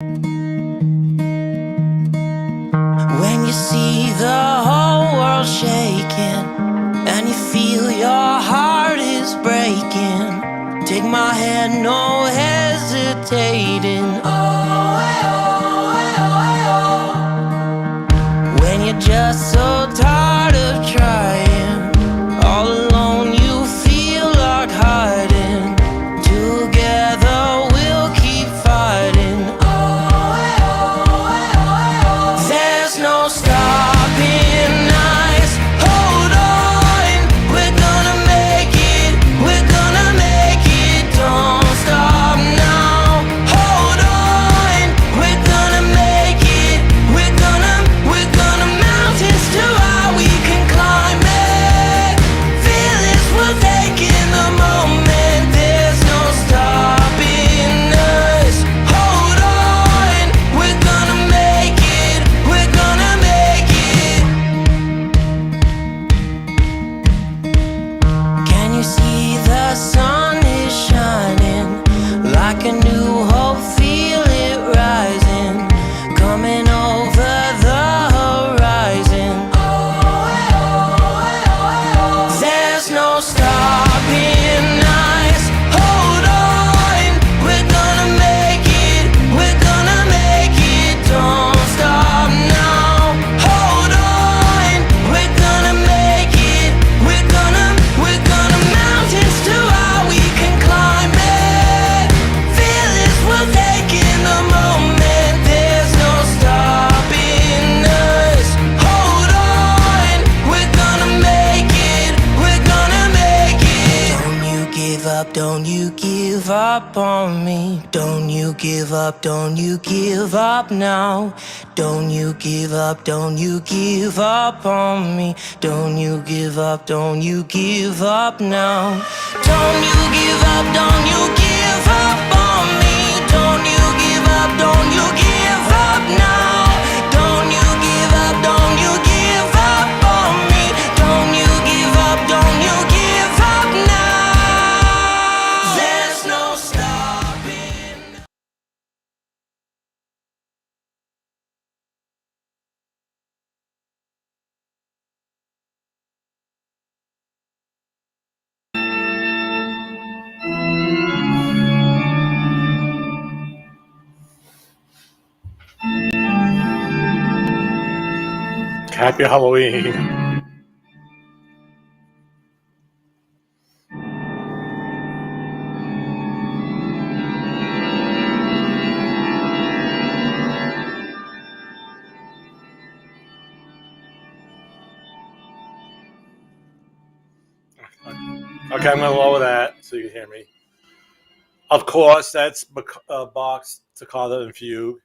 When you see the whole world shaking and you feel your heart is breaking, take my hand, no hesitating. Oh, oh, oh, oh. When you're just so tired of trying, all alone you feel like hiding. Together we'll keep fighting. There's no stopping us. Hold on, we're gonna make it. We're gonna make it. Don't stop now. Hold on, we're gonna make it. We're gonna mountains too high we can climb it. Feel this, we're taking the moment. There's no stopping us. Hold on, we're gonna make it. We're gonna make it. Can you see the sun is shining like a new hope? Feel it rising, coming over the horizon. There's no stopping us. Hold on, we're gonna make it. We're gonna make it. Don't stop now. Hold on, we're gonna make it. We're gonna mountains too high we can climb it. Feel this, we're taking the moment. There's no stopping us. Hold on, we're gonna make it. We're gonna make it. Don't you give up, don't you give up on me. Don't you give up, don't you give up now. Don't you give up, don't you give up on me. Don't you give up, don't you give up now. Don't you give up, don't you give up on me. Don't you give up, don't you give up now. Don't you give up, don't you give up on me. Don't you give up, don't you give up now. There's no stopping. Happy Halloween. Okay, I'm going to lower that so you can hear me. Of course, that's Bach's Toccata and Fugue.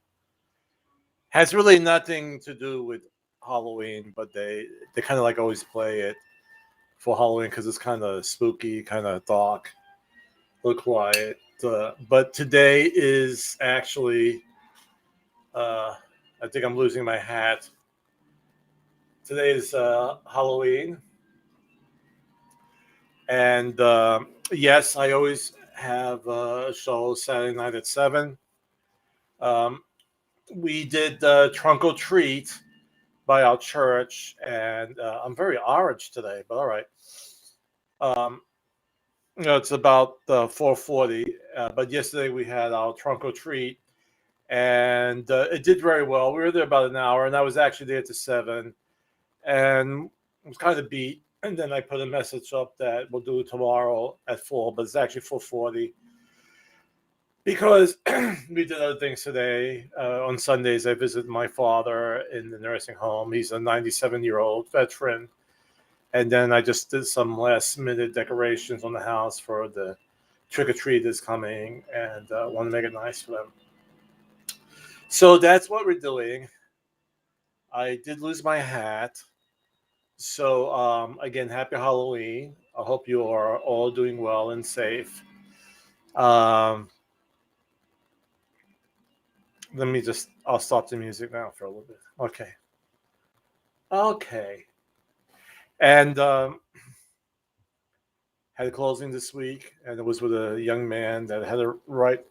Has really nothing to do with Halloween, but they kind of like always play it for Halloween because it's kind of spooky, kind of dark, a little quiet. But today is actually, I think I'm losing my hat. Today is Halloween. And yes, I always have a show Saturday night at 7. We did Trunk or Treat by our church, and I'm very orange today, but all right. It's about 4:40, but yesterday we had our Trunk or Treat, and it did very well. We were there about an hour, and I was actually there to 7, and I was kind of beat. And then I put a message up that we'll do it tomorrow at 4, but it's actually 4:40 because we did other things today. On Sundays, I visit my father in the nursing home. He's a 97-year-old veteran. And then I just did some last-minute decorations on the house for the trick-or-treat that's coming, and want to make it nice for them. So that's what we're doing. I did lose my hat. So, again, happy Halloween. I hope you are all doing well and safe. I'll stop the music now for a little bit. Okay. And had a closing this week, and it was with a young man that had to write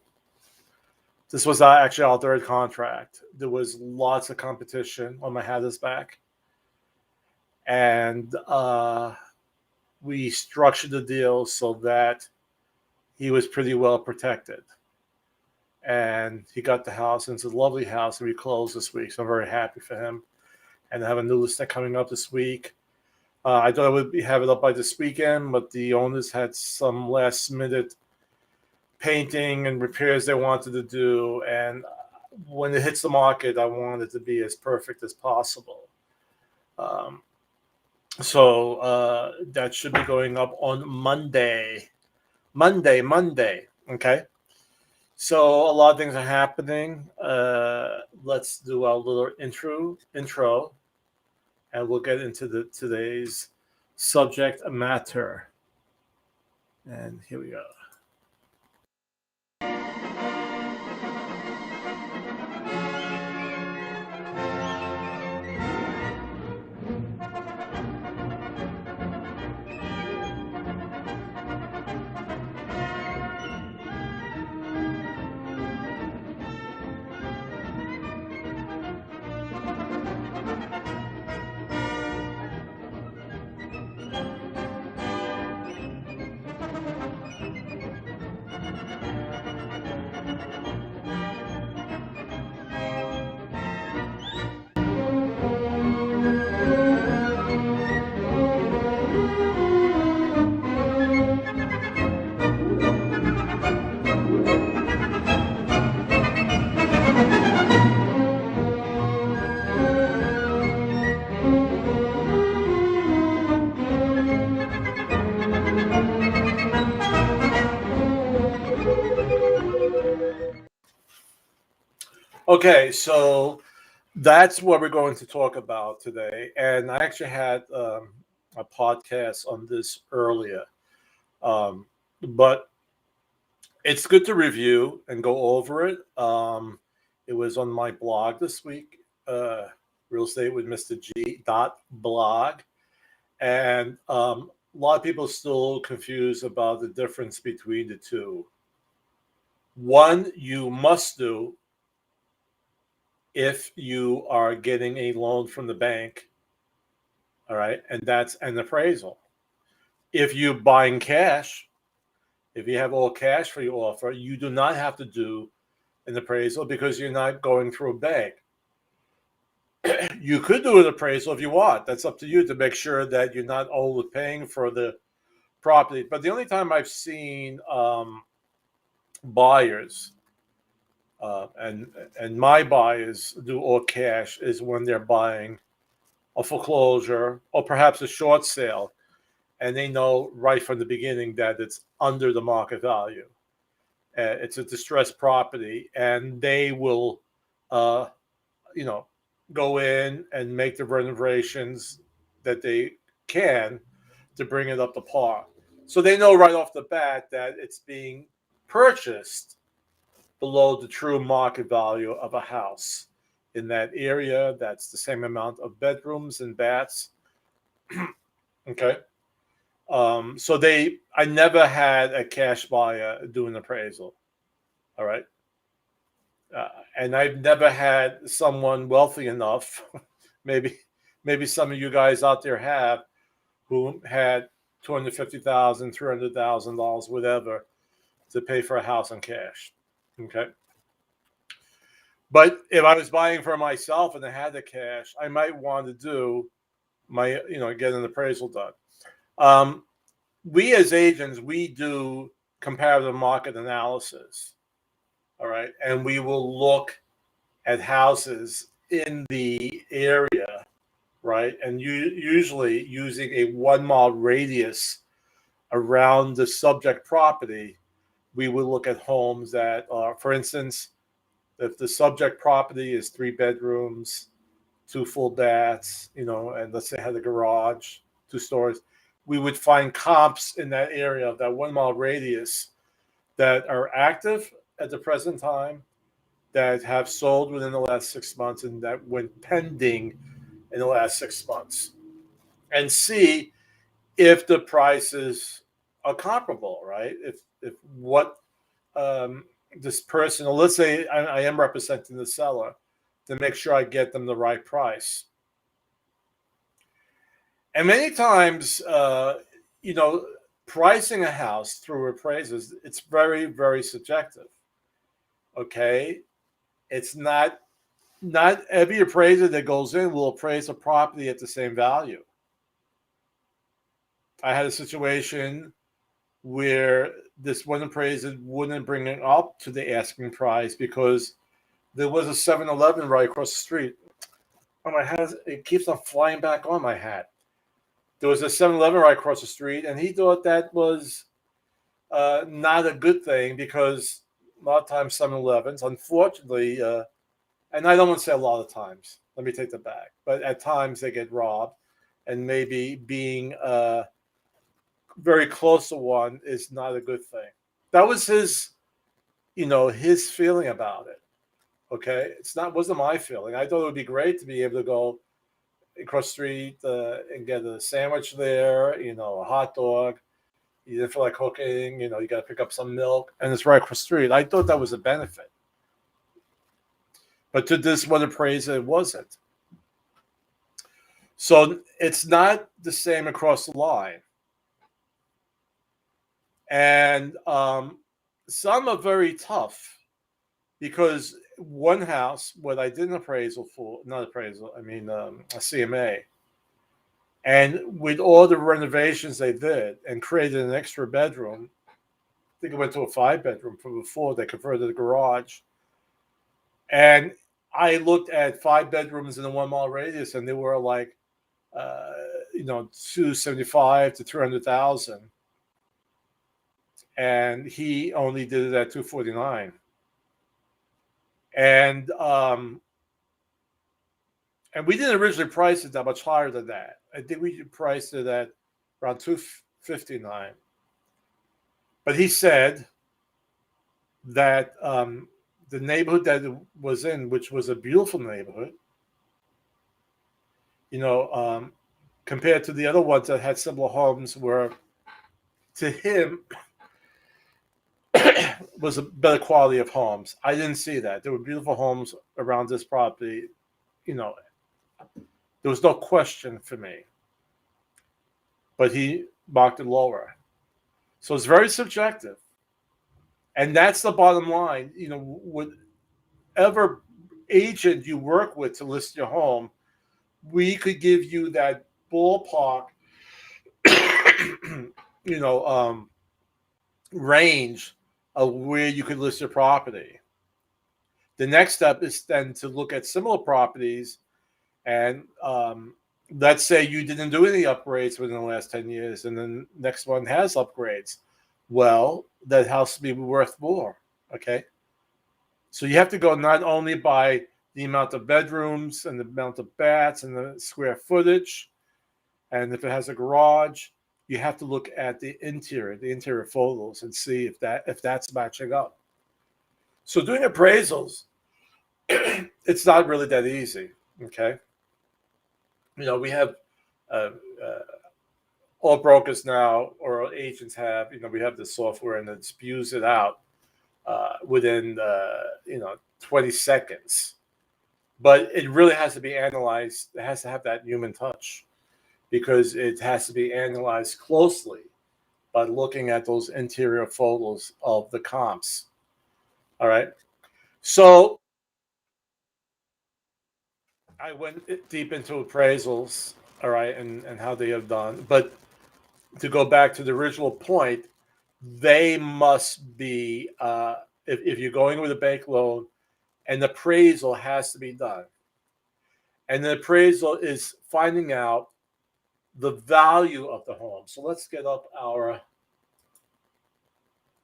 This was actually our third contract. There was lots of competition on my hat is back. And we structured the deal so that he was pretty well protected. And he got the house, and it's a lovely house, and we closed this week. So I'm very happy for him. And I have a new listing coming up this week. I thought I would have it up by this weekend, but the owners had some last minute painting and repairs they wanted to do. And when it hits the market, I want it to be as perfect as possible. So that should be going up on Monday. Okay. So a lot of things are happening. Let's do our little intro, and we'll get into today's subject matter. And here we go. Okay, so that's what we're going to talk about today. And I actually had a podcast on this earlier. But it's good to review and go over it. It was on my blog this week, Real Estate with Mr. G .blog. And a lot of people still confused about the difference between the two. One, you must do if you are getting a loan from the bank, all right, and that's an appraisal. If you're buying cash, if you have all cash for your offer, you do not have to do an appraisal because you're not going through a bank. You could do an appraisal if you want. That's up to you to make sure that you're not overpaying for the property. But the only time I've seen buyers and my buyers do all cash is when they're buying a foreclosure or perhaps a short sale, and they know right from the beginning that it's under the market value. It's a distressed property, and they will, go in and make the renovations that they can to bring it up to par. So they know right off the bat that it's being purchased below the true market value of a house in that area. That's the same amount of bedrooms and baths. Okay. So I never had a cash buyer do an appraisal. All right. And I've never had someone wealthy enough, maybe some of you guys out there have, who had $250,000, $300,000, whatever, to pay for a house in cash. Okay. But if I was buying for myself and I had the cash, I might want to do get an appraisal done. We as agents, we do comparative market analysis. All right. And we will look at houses in the area, right? And usually using a 1 mile radius around the subject property, we will look at homes that are, for instance, if the subject property is 3 bedrooms, 2 full baths, and let's say had a garage, 2 stories, we would find comps in that area of that 1 mile radius that are active at the present time, that have sold within the last 6 months, and that went pending in the last 6 months, and see if the prices are comparable, right? If what this person, or let's say I am representing the seller, to make sure I get them the right price. And many times, pricing a house through appraisals, it's very, very subjective. Okay, it's not every appraiser that goes in will appraise a property at the same value. I had a situation where this one appraiser wouldn't bring it up to the asking price because there was a 7-Eleven right across the street. Oh, my hat, it keeps on flying back on my hat. There was a 7-Eleven right across the street, and he thought that was not a good thing because a lot of times 7-Elevens, unfortunately, and I don't want to say a lot of times, let me take that back, but at times they get robbed, and maybe being very close to one is not a good thing. That was his feeling about it. Okay, wasn't my feeling. I thought it would be great to be able to go across the street and get a sandwich there, a hot dog. You didn't feel like cooking, you got to pick up some milk, and it's right across the street. I thought that was a benefit. But to this one appraiser, it wasn't. So it's not the same across the line. And some are very tough because one house, what I did an appraisal for, not appraisal, I mean a CMA, and with all the renovations they did and created an extra bedroom, I think it went to a 5-bedroom from before, they converted the garage. And I looked at 5 bedrooms in a 1-mile radius, and they were like, $275,000 to $300,000. And he only did it at $249,000. And we didn't originally price it that much higher than that. I think we priced it at around $259,000. But he said that the neighborhood that it was in, which was a beautiful neighborhood, compared to the other ones that had similar homes, were, to him, was a better quality of homes. I didn't see that. There were beautiful homes around this property. There was no question for me. But he marked it lower. So it's very subjective. And that's the bottom line. Whatever agent you work with to list your home, we could give you that ballpark, range of where you could list your property. The next step is then to look at similar properties, and let's say you didn't do any upgrades within the last 10 years, and then the next one has upgrades. Well, that house will be worth more, okay? So you have to go not only by the amount of bedrooms and the amount of baths and the square footage, and if it has a garage, you have to look at the interior photos, and see if that's matching up. So doing appraisals, it's not really that easy, okay? We have all brokers now, or agents have, we have the software, and it spews it out within 20 seconds. But it really has to be analyzed. It has to have that human touch, because it has to be analyzed closely by looking at those interior photos of the comps. All right. So I went deep into appraisals, all right, and how they have done. But to go back to the original point, they must be, if you're going with a bank loan, an appraisal has to be done. And the appraisal is finding out the value of the home. So let's get up our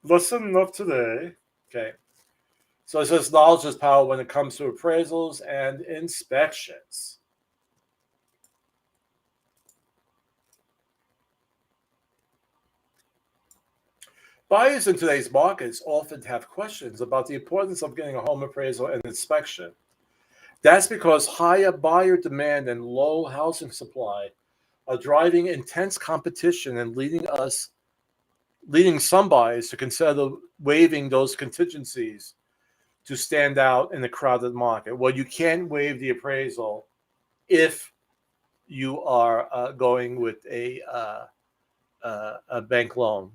lesson of today. Okay. So it says knowledge is power when it comes to appraisals and inspections. Buyers in today's markets often have questions about the importance of getting a home appraisal and inspection. That's because higher buyer demand and low housing supply are driving intense competition and leading us leading some buyers to consider waiving those contingencies to stand out in a crowded market. Well, you can't waive the appraisal if you are going with a bank loan.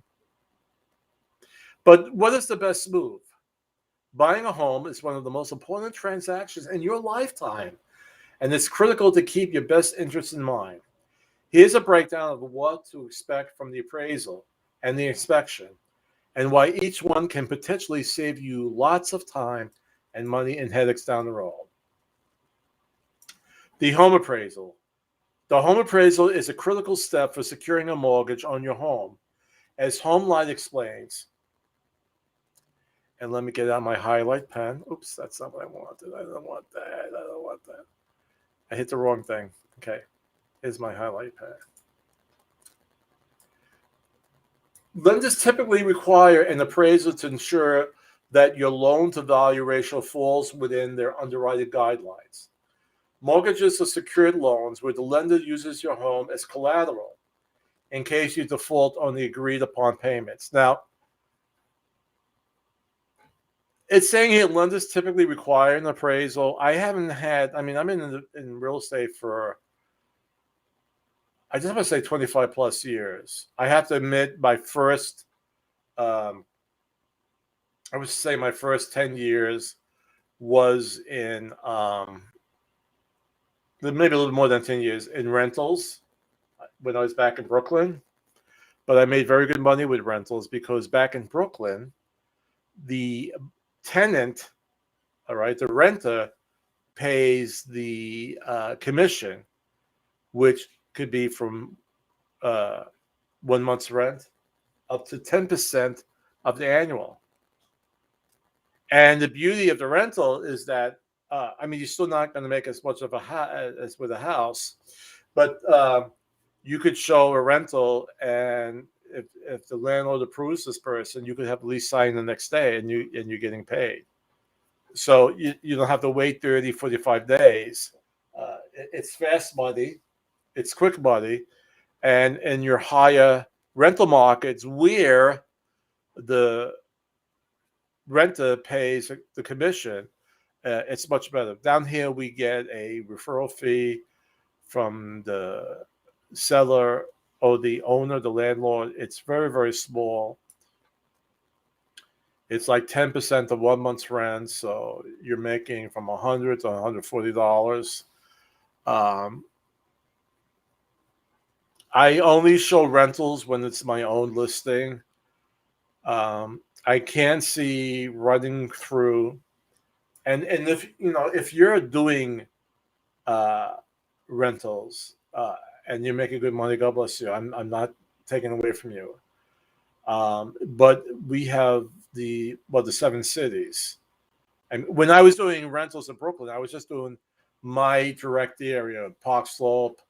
But what is the best move? Buying a home is one of the most important transactions in your lifetime, and it's critical to keep your best interests in mind. Here's a breakdown of what to expect from the appraisal and the inspection, and why each one can potentially save you lots of time and money and headaches down the road. The home appraisal. The home appraisal is a critical step for securing a mortgage on your home. As HomeLight explains, and let me get out my highlight pen. Oops, that's not what I wanted. I don't want that. I don't want that. I hit the wrong thing. Okay, here's my highlight pen. Lenders typically require an appraisal to ensure that your loan-to-value ratio falls within their underwriting guidelines. Mortgages are secured loans where the lender uses your home as collateral in case you default on the agreed-upon payments. Now, it's saying here lenders typically require an appraisal. I haven't had, I'm in real estate for, I just want to say 25 plus years. I have to admit my first, I would say my first 10 years was in, maybe a little more than 10 years in rentals when I was back in Brooklyn. But I made very good money with rentals because back in Brooklyn, the tenant, all right, the renter pays the commission, which could be from 1 month's rent up to 10% of the annual. And the beauty of the rental is that, you're still not going to make as much of as with a house, but you could show a rental, and if the landlord approves this person, you could have the lease signed the next day, and you're getting paid. So you don't have to wait 30, 45 days. It's fast money, it's quick money, and in your higher rental markets where the renter pays the commission, it's much better. Down here, we get a referral fee from the seller or the owner, the landlord. It's very, very small. It's like 10% of 1 month's rent, so you're making from $100 to $140. I only show rentals when it's my own listing. I can see running through, and if you're doing rentals and you're making good money, God bless you. I'm not taking away from you. But we have the 7 cities. And when I was doing rentals in Brooklyn, I was just doing my direct area, Park Slope,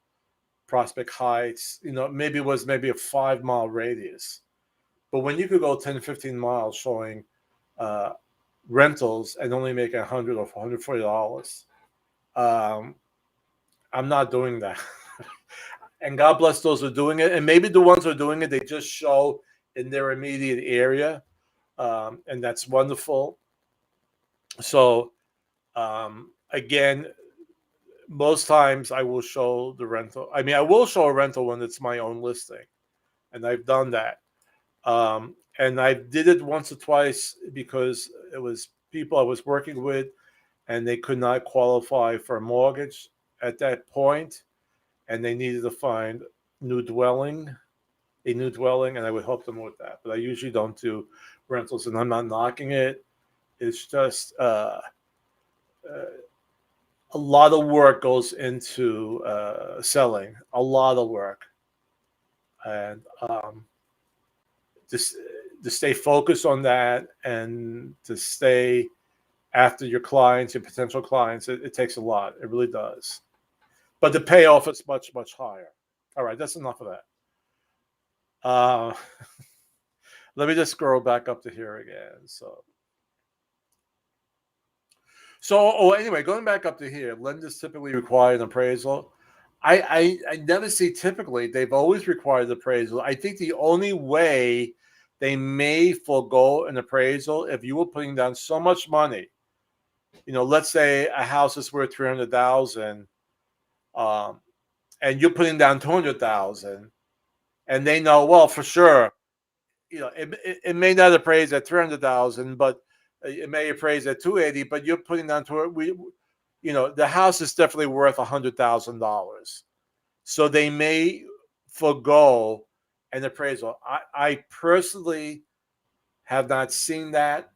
Prospect Heights. Maybe it was a 5-mile radius. But when you could go 10, 15 miles showing rentals and only make $100 or $140, I'm not doing that. And God bless those who are doing it. And maybe the ones who are doing it, they just show in their immediate area. And that's wonderful. So, again, most times I will show the rental. I will show a rental when it's my own listing. And I've done that. And I did it once or twice because it was people I was working with and they could not qualify for a mortgage at that point, and they needed to find a new dwelling, and I would help them with that. But I usually don't do rentals, and I'm not knocking it. It's just a lot of work goes into selling, a lot of work. And just to stay focused on that and to stay after your clients, your potential clients, it takes a lot. It really does. But the payoff is much, much higher. All right, that's enough of that. Let me just scroll back up to here again. Anyway, going back up to here, lenders typically require an appraisal. I never see typically. They've always required appraisal. I think the only way they may forego an appraisal if you were putting down so much money. Let's say a house is worth 300,000, and you're putting down 200,000, and they know, well, for sure, it may not appraise at 300,000, but it may appraise at 280. But you're putting down the house is definitely worth $100,000, so they may forego an appraisal. I personally have not seen that.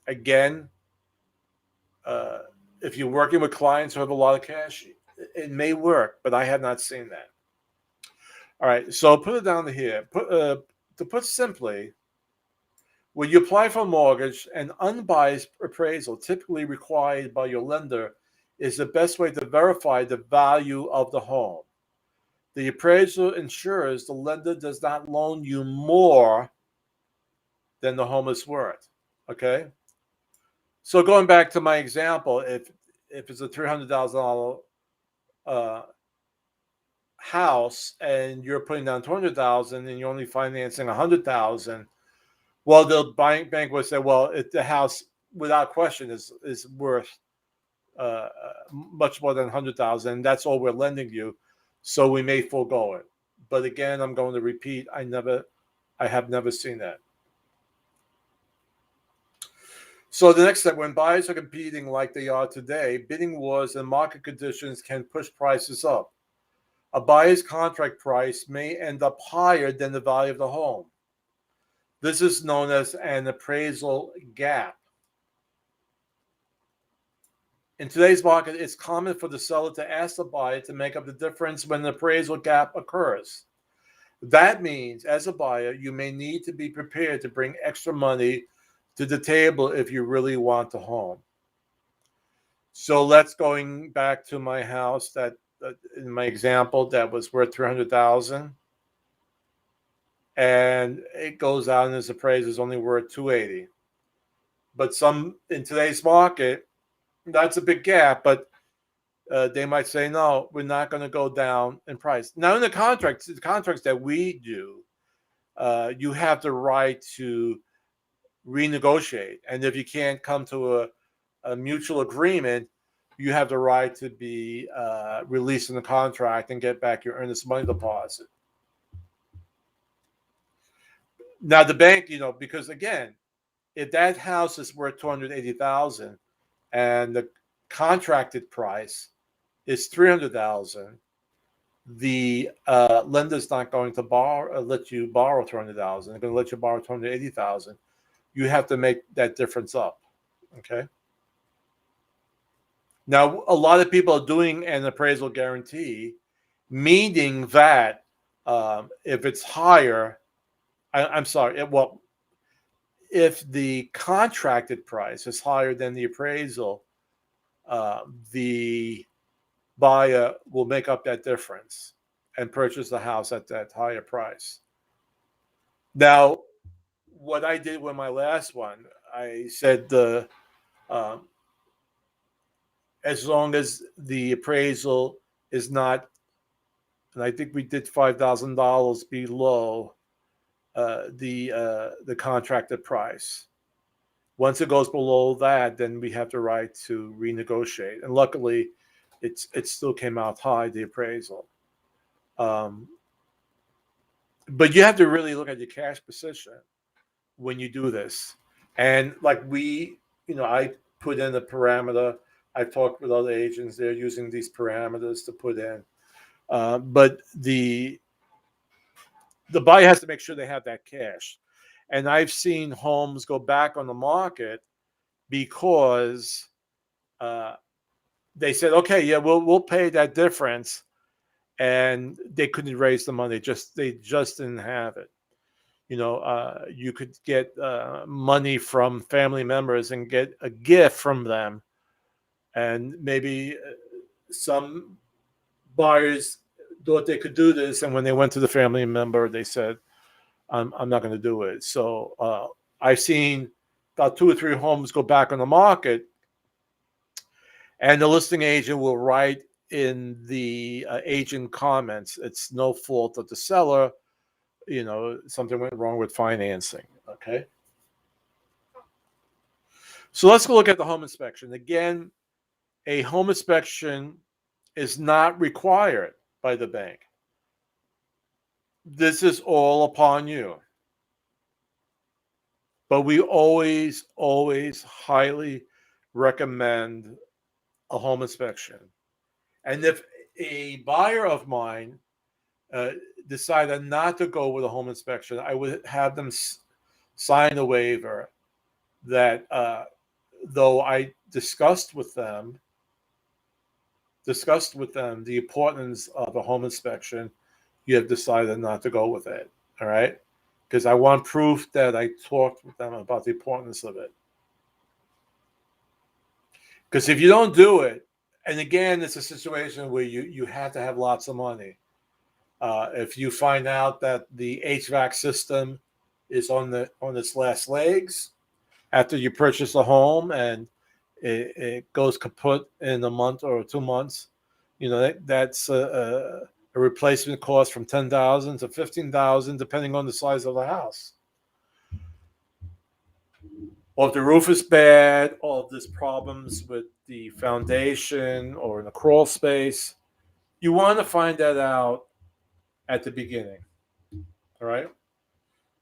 Again, if you're working with clients who have a lot of cash, it may work, but I have not seen that. All right, so put it down to here. To put simply, when you apply for a mortgage, an unbiased appraisal typically required by your lender is the best way to verify the value of the home. The appraisal ensures the lender does not loan you more than the home is worth. Okay? So going back to my example, if it's a $300,000 house and you're putting down 200,000 and you're only financing 100,000, well, the bank would say, well, the house without question is worth much more than 100,000. That's all we're lending you, so we may forego it. But again, I'm going to repeat, I have never seen that. So the next step, when buyers are competing like they are today, bidding wars and market conditions can push prices up. A buyer's contract price may end up higher than the value of the home. This is known as an appraisal gap. In today's market, it's common for the seller to ask the buyer to make up the difference when the appraisal gap occurs. That means, as a buyer, you may need to be prepared to bring extra money to the table if you really want the home. So let's going back to my house that in my example that was worth 300,000, and it goes out and is appraised as only worth 280. But in today's market, that's a big gap. But they might say, no, we're not going to go down in price. Now, in the contracts that we do, you have the right to renegotiate, and if you can't come to a mutual agreement, you have the right to be released in the contract and get back your earnest money deposit. Now the bank, because again, if that house is worth 280,000 and the contracted price is 300,000, the lender's not going to let you borrow 200,000. They're going to let you borrow 280,000. You have to make that difference up. Okay. Now, a lot of people are doing an appraisal guarantee, meaning that if it's higher, if the contracted price is higher than the appraisal, the buyer will make up that difference and purchase the house at that higher price. Now, what I did with my last one, I said as long as the appraisal is not, and I think we did $5,000 below the contracted price. Once it goes below that, then we have the right to renegotiate. And luckily, it still came out high, the appraisal. But you have to really look at your cash position when you do this. And like I put in a parameter. I've talked with other agents. They're using these parameters to put in. But the buyer has to make sure they have that cash. And I've seen homes go back on the market because they said, okay, yeah, we'll pay that difference. And they couldn't raise the money. They just didn't have it. You could get money from family members and get a gift from them. And maybe some buyers thought they could do this. And when they went to the family member, they said, I'm not going to do it. So I've seen about 2 or 3 homes go back on the market. And the listing agent will write in the agent comments, it's no fault of the seller. something went wrong with financing. Okay. So let's go look at the home inspection. Again, a home inspection is not required by the bank. This is all upon you. But we always, always highly recommend a home inspection. And if a buyer of mine decided not to go with a home inspection, I would have them sign a waiver that though I discussed with them the importance of a home inspection, you have decided not to go with it. All right. Because I want proof that I talked with them about the importance of it. Because if you don't do it, and again, it's a situation where you have to have lots of money. If you find out that the HVAC system is on its last legs after you purchase a home and it goes kaput in a month or 2 months, that's a replacement cost from $10,000 to $15,000, depending on the size of the house. Or if the roof is bad, or if there's problems with the foundation or in the crawl space, you want to find that out at the beginning. All right.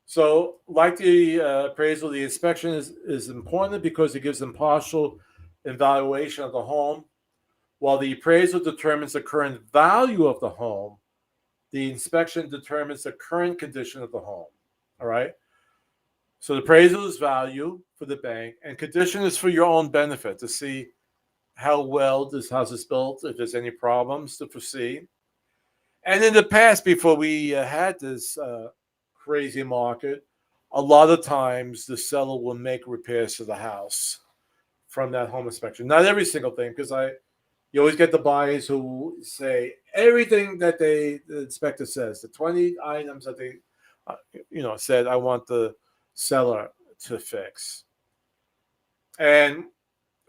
So, like the appraisal, the inspection is important because it gives them partial evaluation of the home. While the appraisal determines the current value of the home, the inspection determines the current condition of the home. All right. So the appraisal is value for the bank, and condition is for your own benefit to see how well this house is built, if there's any problems to foresee. And in the past, before we had this crazy market, a lot of times the seller will make repairs to the house from that home inspection. Not every single thing, because you always get the buyers who say everything that the inspector says, the 20 items that they, said, I want the seller to fix. And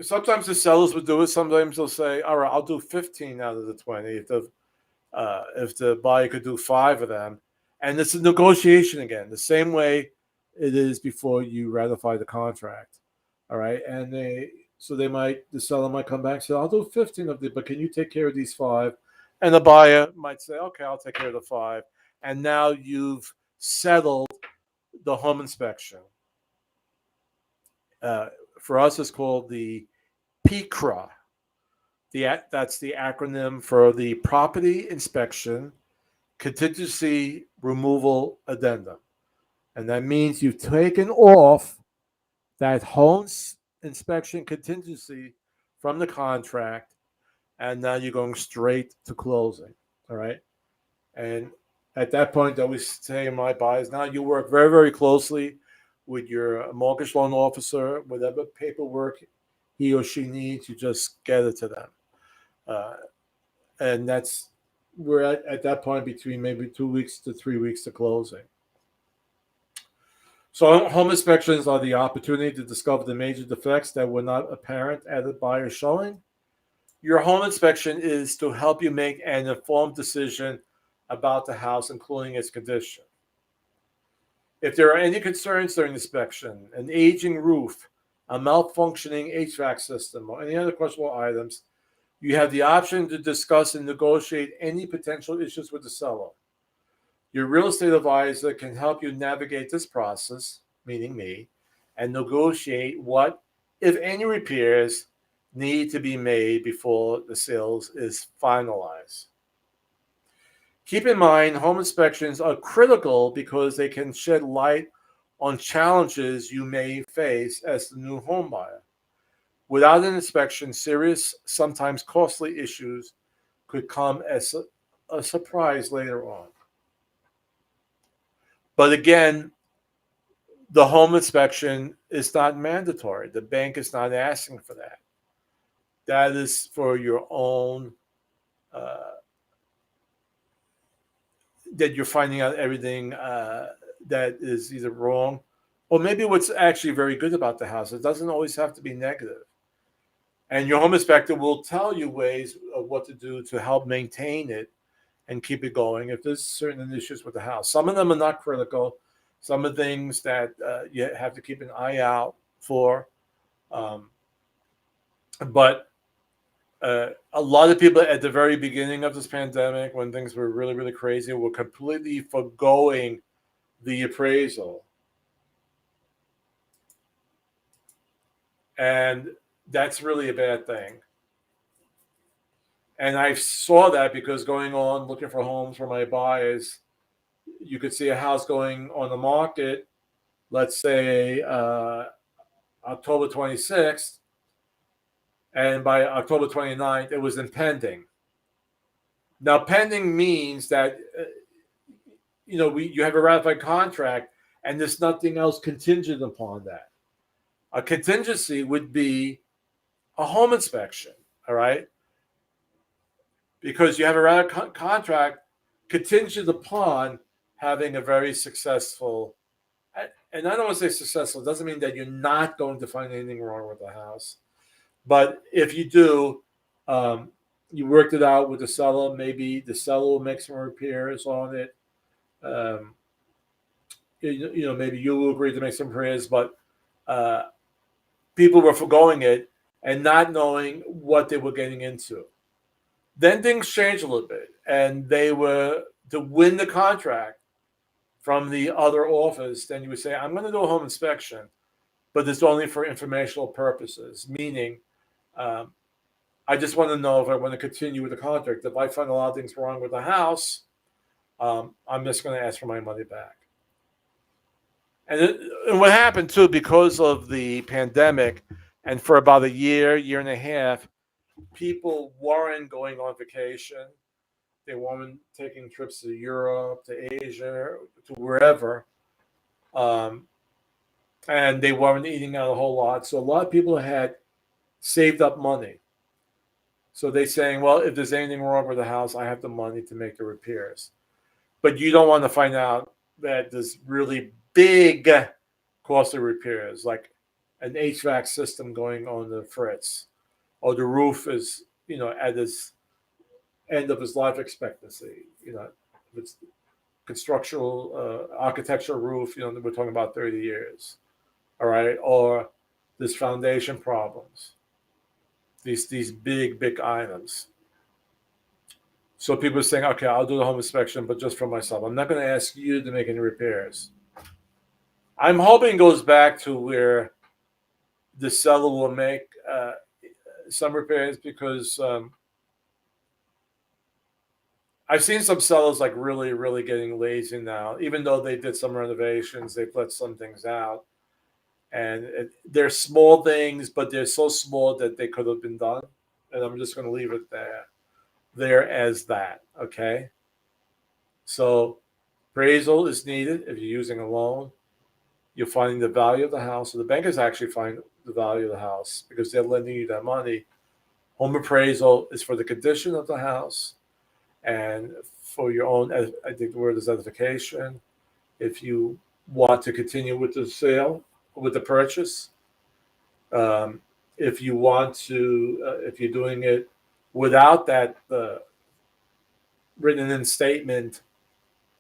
sometimes the sellers will do it. Sometimes they'll say, all right, I'll do 15 out of the 20 if the buyer could do 5 of them. And it's a negotiation again, the same way it is before you ratify the contract. All right. And the seller might come back and say, I'll do 15 of them, but can you take care of these 5? And the buyer might say, okay, I'll take care of the 5. And now you've settled the home inspection. For us, it's called the PCRA. That's the acronym for the Property Inspection Contingency Removal Addendum. And that means you've taken off that home inspection contingency from the contract, and now you're going straight to closing. All right. And at that point, I always say to my buyers, now you work very, very closely with your mortgage loan officer. Whatever paperwork he or she needs, you just get it to them. And we're at that point between maybe 2 weeks to 3 weeks to closing. So home inspections are the opportunity to discover the major defects that were not apparent at the buyer's showing. Your home inspection is to help you make an informed decision about the house, including its condition. If there are any concerns during inspection, an aging roof, a malfunctioning HVAC system, or any other questionable items, you have the option to discuss and negotiate any potential issues with the seller. Your real estate advisor can help you navigate this process, meaning me, and negotiate what, if any, repairs need to be made before the sales is finalized. Keep in mind, home inspections are critical because they can shed light on challenges you may face as the new home buyer. Without an inspection, serious, sometimes costly issues could come as a surprise later on. But again, the home inspection is not mandatory. The bank is not asking for that. That is for your own, that you're finding out everything that is either wrong, or maybe what's actually very good about the house. It doesn't always have to be negative. And your home inspector will tell you ways of what to do to help maintain it and keep it going if there's certain issues with the house. Some of them are not critical. Some of the things that you have to keep an eye out for. But a lot of people at the very beginning of this pandemic, when things were really, really crazy, were completely forgoing the appraisal. And that's really a bad thing. And I saw that because going on looking for homes for my buyers, you could see a house going on the market, let's say October 26th, and by October 29th, it was in pending. Now, pending means that you have a ratified contract, and there's nothing else contingent upon that. A contingency would be a home inspection, all right? Because you have a ratified contract contingent upon having a very successful, and I don't want to say successful, it doesn't mean that you're not going to find anything wrong with the house. But if you do, you worked it out with the seller, maybe the seller will make some repairs on it. Maybe you will agree to make some repairs, but people were forgoing it and not knowing what they were getting into. Then things changed a little bit, and they were to win the contract from the other office. Then you would say, I'm going to do a home inspection, but it's only for informational purposes, meaning I just want to know if I want to continue with the contract. If I find a lot of things wrong with the house, I'm just going to ask for my money back. And what happened, too, because of the pandemic, and for about a year and a half, people weren't going on vacation. They weren't taking trips to Europe, to Asia, to wherever. And they weren't eating out a whole lot. So a lot of people had saved up money. So they're saying, well, if there's anything wrong with the house, I have the money to make the repairs. But you don't want to find out that there's really big costly repairs, like an HVAC system going on the fritz, or the roof is, at its end of its life expectancy. If it's constructional, architectural roof, we're talking about 30 years, all right? Or there's foundation problems. These big items. So people are saying, okay, I'll do the home inspection, but just for myself. I'm not going to ask you to make any repairs. I'm hoping it goes back to where the seller will make some repairs, because I've seen some sellers like really, really getting lazy now. Even though they did some renovations, they've let some things out. And they're small things, but they're so small that they could have been done. And I'm just going to leave it there as that, okay? So appraisal is needed if you're using a loan. You're finding the value of the house. So the bankers actually find the value of the house because they're lending you that money. Home appraisal is for the condition of the house and for your own, I think the word is edification. If you want to continue with the sale, with the purchase, if you want to, if you're doing it without that written in statement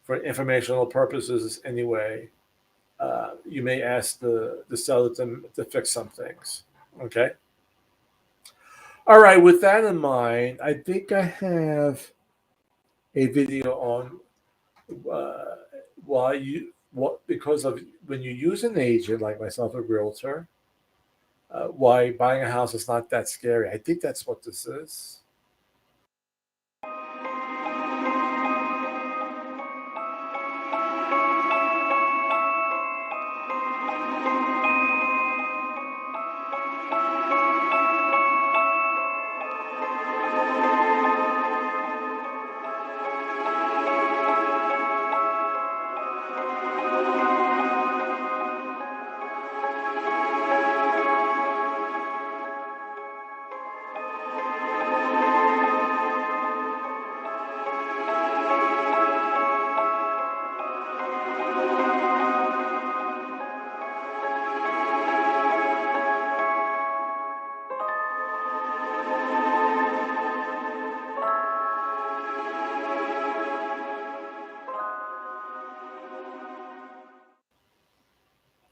for informational purposes anyway, you may ask the seller to fix some things. Okay. All right. With that in mind, I think I have a video on because of when you use an agent like myself, a realtor, why buying a house is not that scary. I think that's what this is.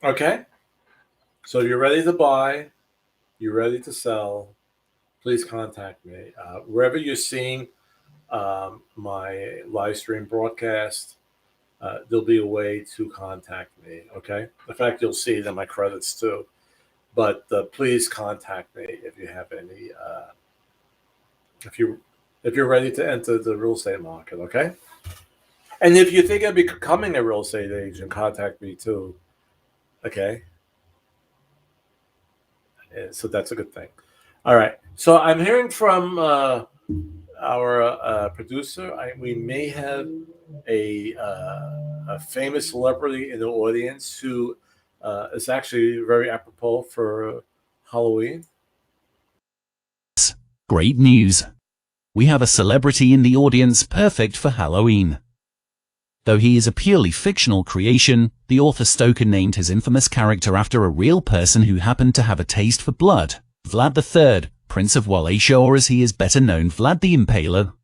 Okay? So you're ready to buy, you're ready to sell, please contact me. Wherever you're seeing my live stream broadcast, there'll be a way to contact me. Okay. In fact, you'll see it in my credits too. But please contact me if you have any, if you if you're ready to enter the real estate market. Okay. And if you think of becoming a real estate agent, contact me too. Okay. So that's a good thing. All right. So I'm hearing from our producer. We may have a famous celebrity in the audience who is actually very apropos for Halloween. Great news! We have a celebrity in the audience perfect for Halloween. Though he is a purely fictional creation, the author Stoker named his infamous character after a real person who happened to have a taste for blood, Vlad III, Prince of Wallachia, or as he is better known, Vlad the Impaler.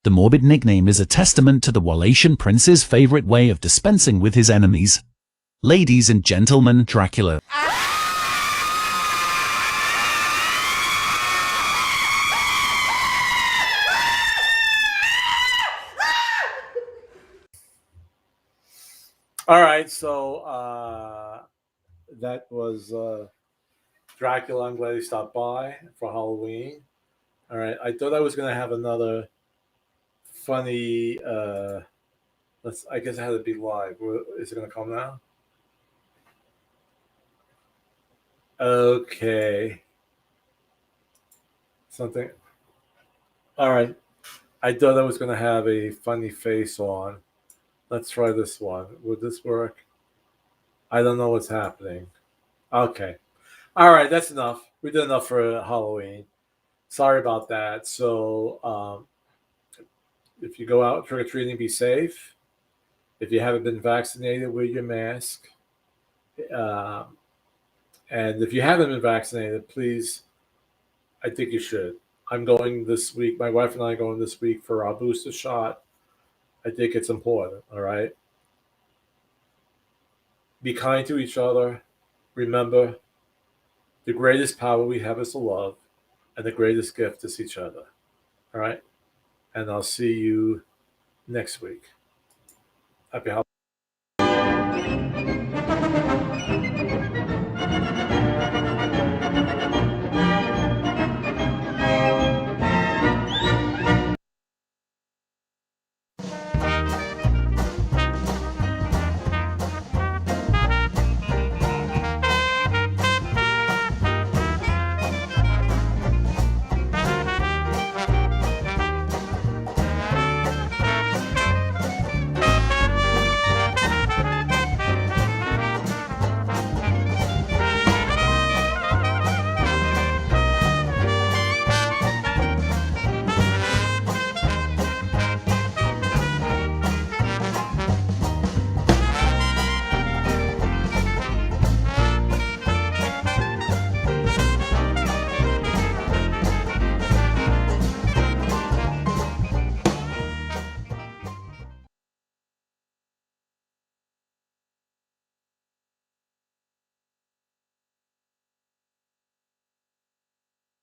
The morbid nickname is a testament to the Wallachian prince's favorite way of dispensing with his enemies. Ladies and gentlemen, Dracula. All right, so that was Dracula. I'm glad he stopped by for Halloween. All right, I thought I was going to have another funny. I guess it had to be live. Is it going to come now? Okay. Something. All right. I thought I was going to have a funny face on. Let's try this one. Would this work? I don't know what's happening. Okay. All right. That's enough. We did enough for Halloween. Sorry about that. So, if you go out trick or treating, be safe. If you haven't been vaccinated, wear your mask. And if you haven't been vaccinated, please, I think you should. I'm going this week. My wife and I are going this week for our booster shot. I think it's important. All right. Be kind to each other. Remember, the greatest power we have is to love, and the greatest gift is each other. All right. And I'll see you next week. Happy holidays.